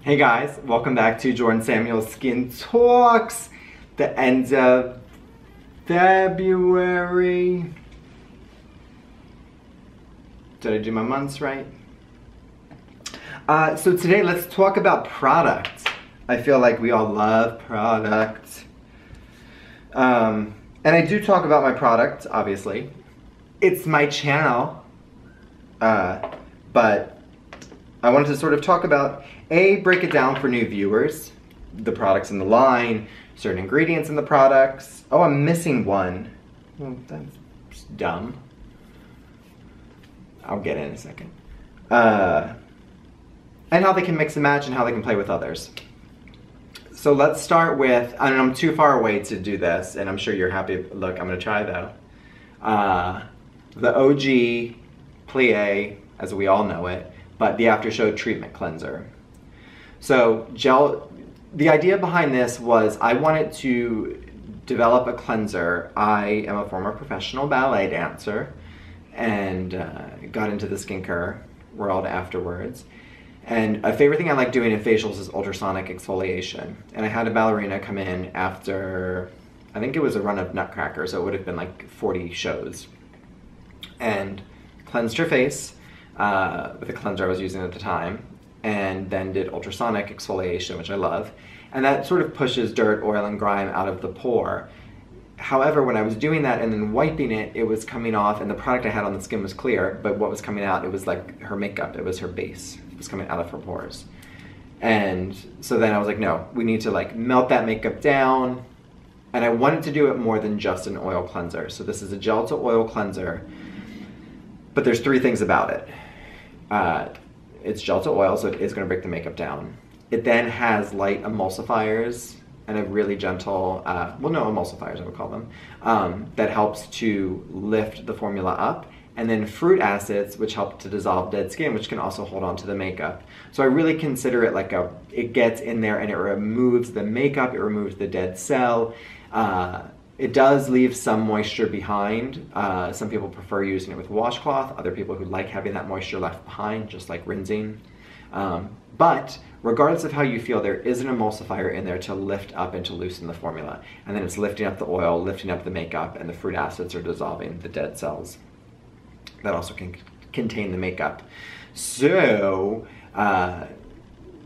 Hey guys, welcome back to Jordan Samuel's Skin Talks. The end of February. Did I do my months right? So today let's talk about product. I feel like we all love product. And I do talk about my product, obviously. It's my channel. But I wanted to sort of talk about, break it down for new viewers, the products in the line, certain ingredients in the products. Oh, I'm missing one. Well, that's dumb. I'll get in a second. And how they can mix and match and how they can play with others. So let's start with, and I'm too far away to do this, and I'm sure you're happy. Look, I'm gonna try though. The OG Plie, as we all know it, but the After Show Treatment Cleanser. So the idea behind this was I wanted to develop a cleanser. I am a former professional ballet dancer and got into the skincare world afterwards. And a favorite thing I like doing in facials is ultrasonic exfoliation. And I had a ballerina come in after, I think it was a run of Nutcracker, so it would have been like 40 shows. And cleansed her face with the cleanser I was using at the time, and then did ultrasonic exfoliation, which I love. And that sort of pushes dirt, oil, and grime out of the pore. However, when I was doing that and then wiping it, it was coming off, and the product I had on the skin was clear, but what was coming out, it was like her makeup, it was her base. It was coming out of her pores. And so then I was like, no, we need to like melt that makeup down. And I wanted to do it more than just an oil cleanser. So this is a gel to oil cleanser, but there's three things about it. It's gel to oil, so it is going to break the makeup down. It then has light emulsifiers and a really gentle, well, no, emulsifiers I would call them, that helps to lift the formula up. And then fruit acids, which help to dissolve dead skin, which can also hold on to the makeup. So I really consider it like it gets in there and it removes the makeup, it removes the dead cell. It does leave some moisture behind. Some people prefer using it with washcloth, other people who like having that moisture left behind, just like rinsing. But regardless of how you feel, there is an emulsifier in there to lift up and to loosen the formula. And then it's lifting up the oil, lifting up the makeup, and the fruit acids are dissolving the dead cells that also can contain the makeup. So,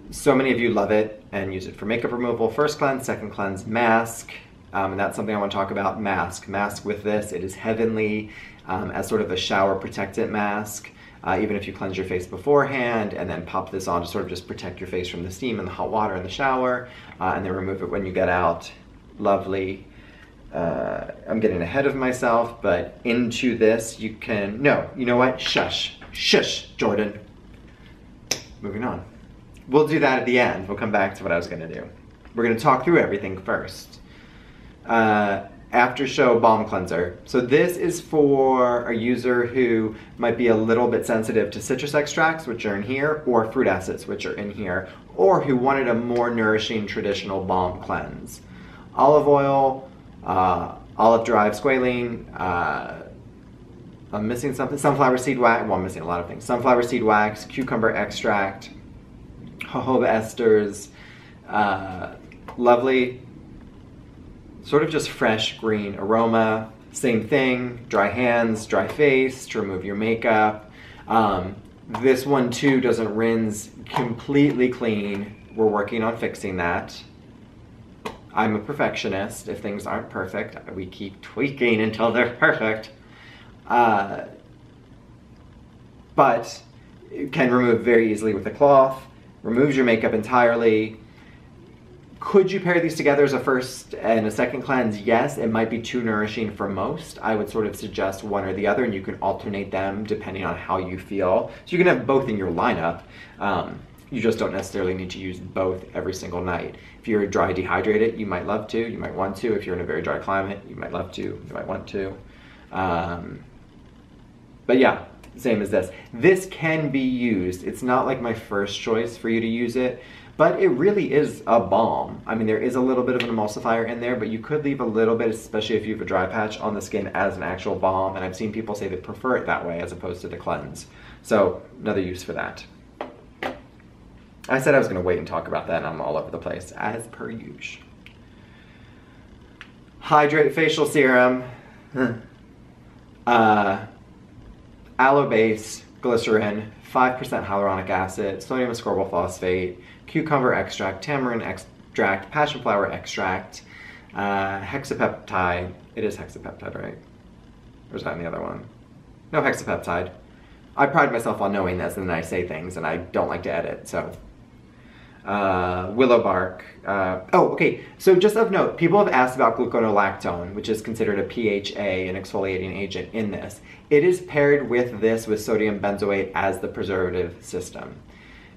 so many of you love it and use it for makeup removal. First cleanse, second cleanse, mask. And that's something I want to talk about, mask. Mask with this, it is heavenly as sort of a shower protectant mask. Even if you cleanse your face beforehand and then pop this on to sort of just protect your face from the steam and the hot water in the shower, and then remove it when you get out. Lovely. I'm getting ahead of myself, but into this you can, no, you know what? Shush, Jordan. Moving on. We'll do that at the end. We'll come back to what I was gonna do. We're gonna talk through everything first. After Show Balm Cleanser. So this is for a user who might be a little bit sensitive to citrus extracts, which are in here, or fruit acids, which are in here, or who wanted a more nourishing traditional balm cleanse. Olive oil, olive derived squalene, I'm missing something, sunflower seed wax, well I'm missing a lot of things, sunflower seed wax, cucumber extract, jojoba esters, lovely, sort of just fresh green aroma. Same thing, dry hands, dry face to remove your makeup. This one too doesn't rinse completely clean. We're working on fixing that. I'm a perfectionist. If things aren't perfect, we keep tweaking until they're perfect. But it can remove very easily with a cloth, removes your makeup entirely. Could you pair these together as a first and a second cleanse? Yes, it might be too nourishing for most. I would sort of suggest one or the other, and you can alternate them depending on how you feel. So you can have both in your lineup. You just don't necessarily need to use both every single night. If you're dry dehydrated, you might love to, you might want to. If you're in a very dry climate, you might love to, you might want to. But yeah, same as this. This can be used. It's not like my first choice for you to use it, but it really is a balm. I mean, there is a little bit of an emulsifier in there, but you could leave a little bit, especially if you have a dry patch on the skin, as an actual balm, and I've seen people say they prefer it that way as opposed to the cleanse. So, another use for that. I said I was going to wait and talk about that, and I'm all over the place, as per usual. Hydrate facial serum, aloe base, glycerin, 5% hyaluronic acid, sodium ascorbyl phosphate, cucumber extract, tamarind extract, passion flower extract, hexapeptide. It is hexapeptide, right? Or is that in the other one? No, hexapeptide. I pride myself on knowing this, and then I say things, and I don't like to edit, so. Willow bark. Oh, okay. So just of note, people have asked about gluconolactone, which is considered a PHA, an exfoliating agent in this. It is paired with this with sodium benzoate as the preservative system.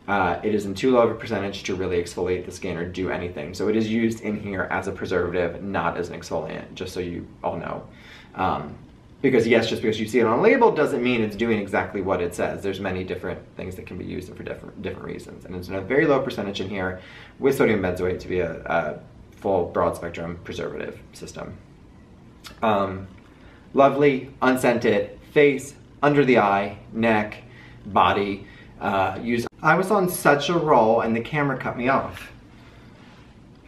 It is in too low of a percentage to really exfoliate the skin or do anything. So it is used in here as a preservative, not as an exfoliant, just so you all know. Because yes, just because you see it on a label doesn't mean it's doing exactly what it says. There's many different things that can be used for different reasons. And it's in a very low percentage in here with sodium benzoate to be a full broad spectrum preservative system. Lovely, unscented, face, under the eye, neck, body. I was on such a roll and the camera cut me off.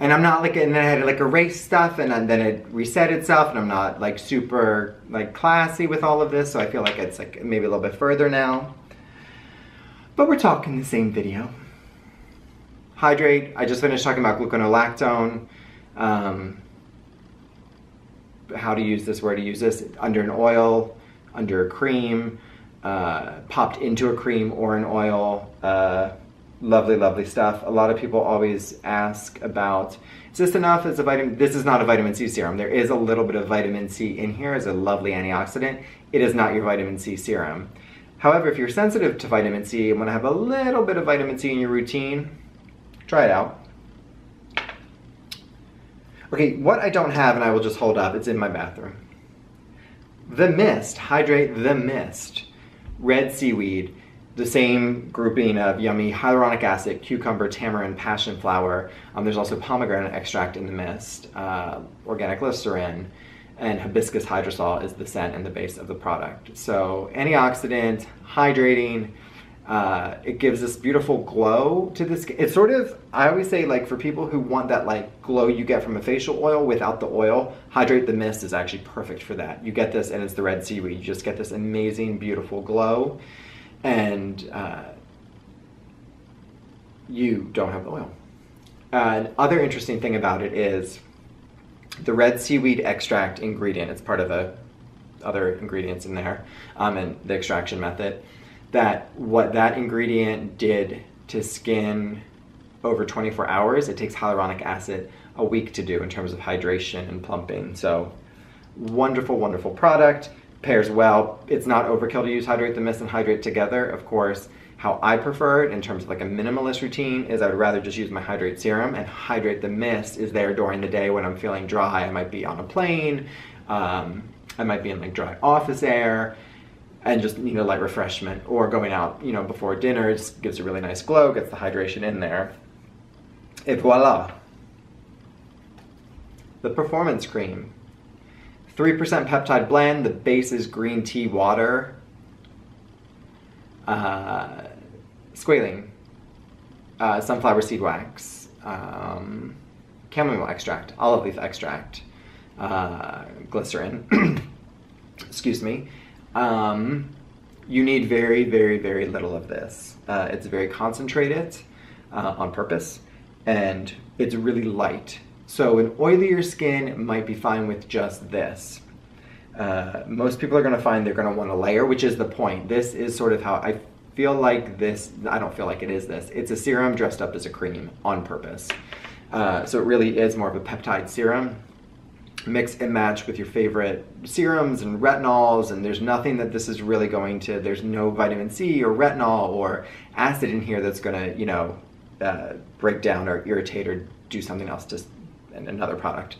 And I'm not like, and then I had to like erase stuff, and then it reset itself, and I'm not like super like classy with all of this, so I feel like it's like maybe a little bit further now. But we're talking the same video. Hydrate, I just finished talking about gluconolactone, how to use this, where to use this, under an oil, under a cream, popped into a cream or an oil. Lovely, lovely stuff. A lot of people always ask about, is this enough as a vitamin? This is not a vitamin C serum. There is a little bit of vitamin C in here as a lovely antioxidant. It is not your vitamin C serum. However, if you're sensitive to vitamin C and want to have a little bit of vitamin C in your routine, try it out. Okay, what I don't have, and I will just hold up, it's in my bathroom. The Mist, Hydrate the Mist, red seaweed. The same grouping of yummy hyaluronic acid, cucumber, tamarind, passion flower. There's also pomegranate extract in the mist, organic glycerin, and hibiscus hydrosol is the scent and the base of the product. So antioxidant, hydrating, it gives this beautiful glow to the skin. It's sort of, I always say, like for people who want that like glow you get from a facial oil without the oil, Hydrate the Mist is actually perfect for that. You get this, and it's the red seaweed. You just get this amazing, beautiful glow. And you don't have the oil. Other interesting thing about it is the red seaweed extract ingredient. It's part of the other ingredients in there, and the extraction method. What that ingredient did to skin over 24 hours, it takes hyaluronic acid a week to do in terms of hydration and plumping. So wonderful, wonderful product. Pairs well. It's not overkill to use Hydrate the Mist and Hydrate together. Of course, how I prefer it in terms of like a minimalist routine is I would rather just use my Hydrate serum, and Hydrate the Mist is there during the day when I'm feeling dry. I might be on a plane, I might be in like dry office air and just need a light refreshment, or going out, you know, before dinner. It just gives a really nice glow, gets the hydration in there. Et voila. The Performance Cream. 3% peptide blend, the base is green tea water, squalene, sunflower seed wax, chamomile extract, olive leaf extract, glycerin, excuse me. You need very, very, very little of this. It's very concentrated on purpose, and it's really light. So an oilier skin might be fine with just this. Most people are going to find they're going to want a layer, which is the point. This is sort of how I feel like this. I don't feel like it is this. It's a serum dressed up as a cream on purpose. So it really is more of a peptide serum. Mix and match with your favorite serums and retinols, and there's nothing that this is really going to, there's no vitamin C or retinol or acid in here that's going to, you know, break down or irritate or do something else to another product.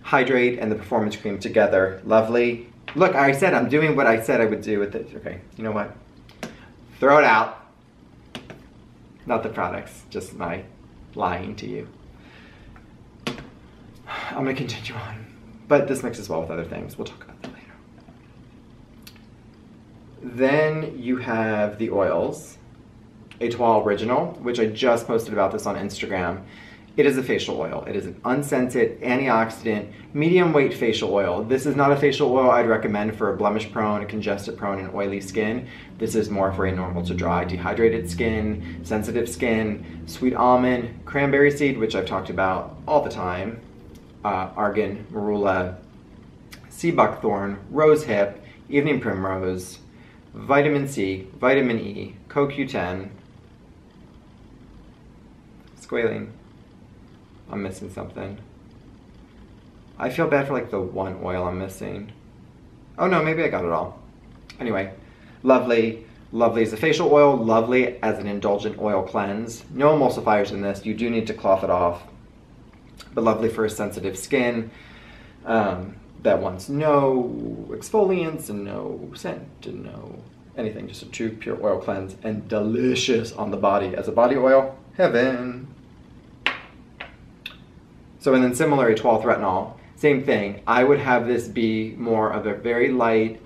Hydrate and the Performance Cream together, lovely. Look, I said I'm doing what I said I would do with it. Okay, you know what? Throw it out. Not the products, just my lying to you. I'm gonna continue on, but this mixes well with other things. We'll talk about that later. Then you have the oils. Etoile Original, which I just posted about this on Instagram. It is a facial oil. It is an unscented, antioxidant, medium weight facial oil. This is not a facial oil I'd recommend for a blemish prone, congested prone, and oily skin. This is more for a normal to dry, dehydrated skin, sensitive skin. Sweet almond, cranberry seed, which I've talked about all the time, argan, marula, sea buckthorn, rose hip, evening primrose, vitamin C, vitamin E, CoQ10, squalene. I'm missing something. I feel bad for like the one oil I'm missing. Oh no, maybe I got it all. Anyway, lovely. Lovely as a facial oil, lovely as an indulgent oil cleanse. No emulsifiers in this. You do need to cloth it off. But lovely for a sensitive skin that wants no exfoliants and no scent and no anything. Just a true pure oil cleanse and delicious on the body as a body oil. Heaven. So and then similar Etoile Retinol, same thing. I would have this be more of a very light,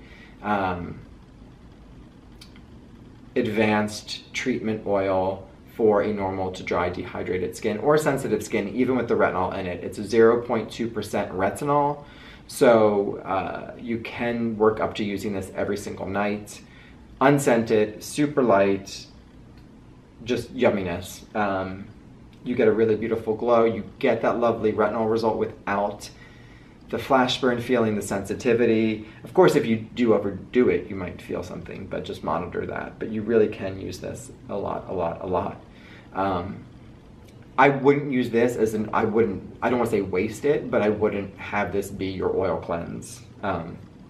advanced treatment oil for a normal to dry dehydrated skin or sensitive skin, even with the retinol in it. It's a 0.2% retinol, so you can work up to using this every single night. Unscented, super light, just yumminess. You get a really beautiful glow. You get that lovely retinol result without the flash burn feeling, the sensitivity. Of course, if you do overdo it, you might feel something, but just monitor that. But you really can use this a lot, a lot, a lot. I wouldn't use this as an, I don't want to say waste it, but I wouldn't have this be your oil cleanse.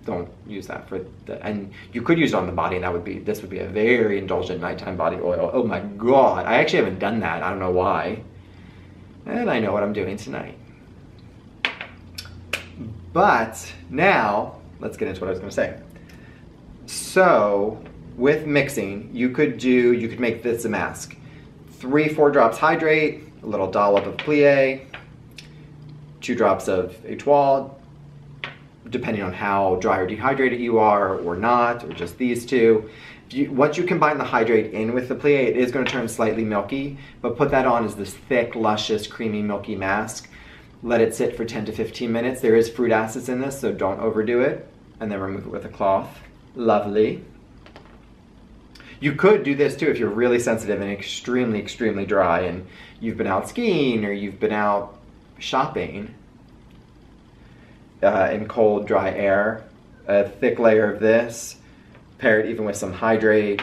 Don't use that for and you could use it on the body, and this would be a very indulgent nighttime body oil. Oh my God, I actually haven't done that. I don't know why. And I know what I'm doing tonight. But now, let's get into what I was gonna say. So, with mixing, you could make this a mask. 3-4 drops hydrate, a little dollop of plie, 2 drops of Etoile, depending on how dry or dehydrated you are or not, or just these two. Once you combine the hydrate in with the plie, it is going to turn slightly milky, but put that on as this thick, luscious, creamy, milky mask. Let it sit for 10 to 15 minutes. There is fruit acids in this, so don't overdo it, and then remove it with a cloth. Lovely. You could do this too if you're really sensitive and extremely, extremely dry, and you've been out skiing or you've been out shopping in cold, dry air. A thick layer of this, pair it even with some hydrate.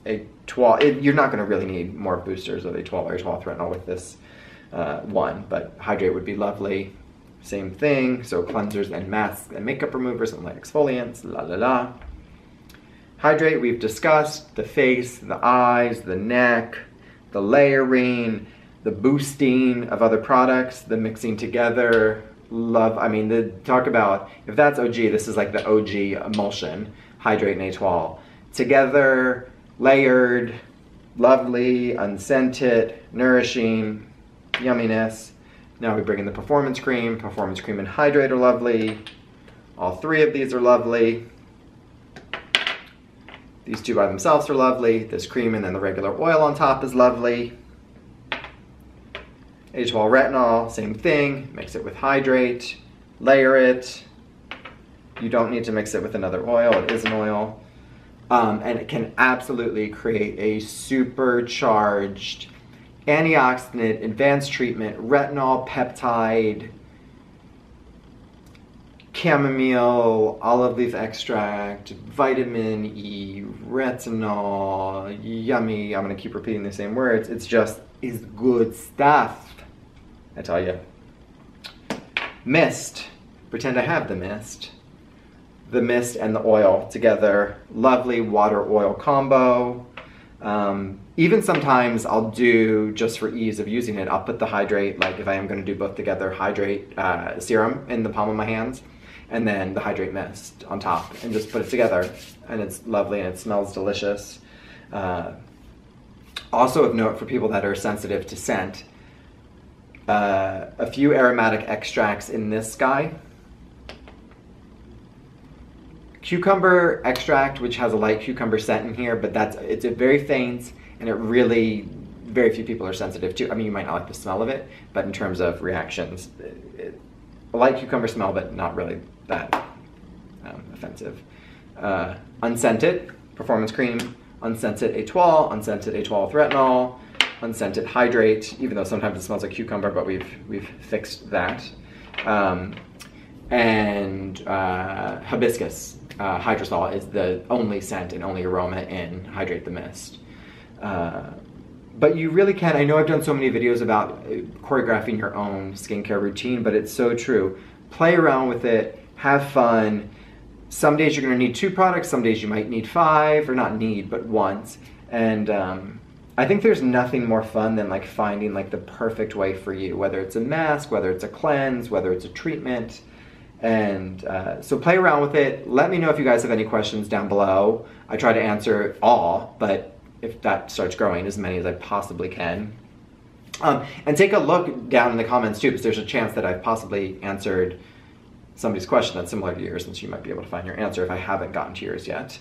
You're not going to really need more boosters of Etoile or Etoile Retinol with this one, but hydrate would be lovely. Same thing, so cleansers and masks and makeup removers and light exfoliants, la la la. Hydrate, we've discussed the face, the eyes, the neck, the layering, the boosting of other products, the mixing together. Love, I mean, talk about, if that's OG, this is like the OG emulsion, hydrate and Etoile. Together, layered, lovely, unscented, nourishing, yumminess. Now we bring in the performance cream and hydrate are lovely. All 3 of these are lovely. These 2 by themselves are lovely. This cream and then the regular oil on top is lovely. Etoile Retinol, same thing. Mix it with hydrate, layer it. You don't need to mix it with another oil. It is an oil. And it can absolutely create a supercharged antioxidant, advanced treatment, retinol, peptide, chamomile, olive leaf extract, vitamin E, retinol, yummy. I'm gonna keep repeating the same words. It's good stuff, I tell you. Mist, pretend I have the mist. The mist and the oil together, lovely water oil combo. Even sometimes I'll do, just for ease of using it, I'll put the hydrate, like if I am gonna do both together, hydrate serum in the palm of my hands, and then the hydrate mist on top, and just put it together. And it's lovely and it smells delicious. Also of note for people that are sensitive to scent, a few aromatic extracts in this guy cucumber extract, which has a light cucumber scent in here, but it's a very faint, and it really, very few people are sensitive to. I mean, you might not like the smell of it, but in terms of reactions, a light cucumber smell, but not really that offensive. Unscented performance cream, unscented étoile, unscented étoile with retinol, unscented hydrate, even though sometimes it smells like cucumber, but we've fixed that. And hibiscus hydrosol is the only scent and only aroma in Hydrate the Mist. But you really can, I know I've done so many videos about choreographing your own skincare routine, but it's so true. Play around with it, have fun. Some days you're gonna need 2 products, some days you might need 5, or not need, but once. And I think there's nothing more fun than like finding like the perfect way for you, whether it's a mask, whether it's a cleanse, whether it's a treatment. And so play around with it. Let me know if you guys have any questions down below. I try to answer all, but if that starts growing, as many as I possibly can. And take a look down in the comments too, because there's a chance that I've possibly answered somebody's question that's similar to yours, since you might be able to find your answer if I haven't gotten to yours yet.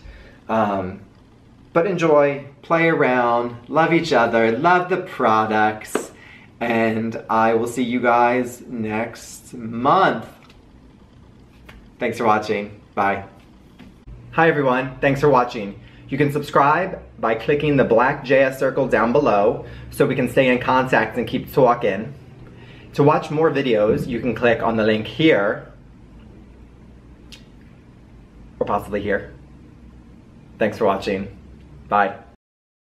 But enjoy, play around, love each other, love the products, and I will see you guys next month. Thanks for watching. Bye. Hi everyone, thanks for watching. You can subscribe by clicking the black JS circle down below so we can stay in contact and keep talking. To watch more videos, you can click on the link here, or possibly here. Thanks for watching. Bye.